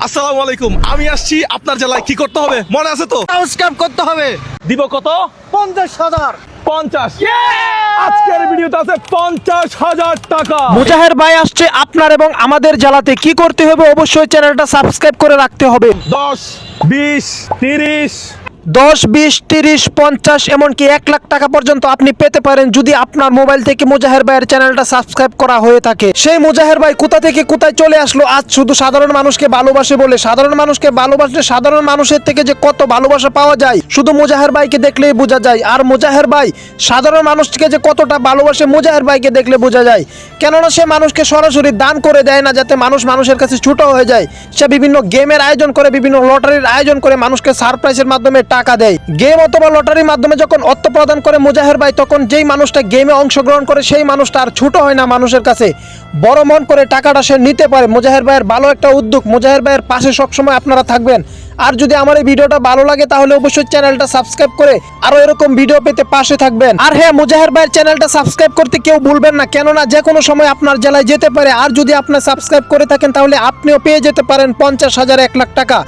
আসসালামু আলাইকুম। আমি আসছি আপনার জেলায়, কি করতে হবে মনে আছে তো? সাবস্ক্রাইব করতে হবে। দিব কত? 50,000। 50। আজকের ভিডিওতে আছে 50,000 টাকা। মুজাহের ভাই আসছে আপনার এবং আমাদের জেলাতে। কি করতে হবে? অবশ্যই চ্যানেলটা সাবস্ক্রাইব করে রাখতে হবে। 10, 20, 30। 10, 20, 30, 50 এমনকি 1 লাখ টাকা পর্যন্ত আপনি পেতে পারেন যদি আপনার মোবাইল থেকে মুজাহের ভাইয়ের চ্যানেলটা সাবস্ক্রাইব করা হয়ে থাকে। সেই মুজাহের ভাই কোথা থেকে কোথায় চলে আসলো আজ শুধু সাধারণ মানুষকে ভালোবাসে বলে। সাধারণ মানুষকে ভালোবাসলে সাধারণ মানুষের থেকে যে কত ভালোবাসা পাওয়া যায় শুধু মুজাহের ভাইকে দেখলেই বোঝা যায়। আর মুজাহের ভাই সাধারণ মানুষকে যে কতটা ভালোবাসে মুজাহের ভাইকে দেখলে বোঝা যায়। কেননা সে মানুষকে সরাসরি দান করে দেয় না যাতে মানুষ মানুষের কাছে ছোট হয়ে যায়। সে বিভিন্ন গেমের আয়োজন করে, বিভিন্ন লটারির আয়োজন করে মানুষকে সারপ্রাইজের মাধ্যমে টাকা দেয়। গেম অথবা লটারির মাধ্যমে যখন অর্থ প্রদান করে মুজাহের ভাই, তখন যেই মানুষটা গেমে অংশগ্রহণ করে সেই মানুষটা আর ছোট হয় না মানুষের কাছে, বড় মন করে টাকাটা সে নিতে পারে। মুজাহের ভাইয়ের ভালো একটা উদ্যোগ। মুজাহের ভাইয়ের পাশে সবসময় আপনারা থাকবেন। আর যদি আমার এই ভিডিওটা ভালো লাগে তাহলে অবশ্যই চ্যানেলটা সাবস্ক্রাইব করে আরো এরকম ভিডিও পেতে পাশে থাকবেন। আর হ্যাঁ, মুজাহের ভাইয়ের চ্যানেলটা সাবস্ক্রাইব করতে কেউ ভুলবেন না, কেননা যে কোনো সময় আপনার জেলায় যেতে পারে। আর যদি আপনি সাবস্ক্রাইব করে থাকেন তাহলে আপনিও পেয়ে যেতে পারেন 50,000, 1 লাখ টাকা।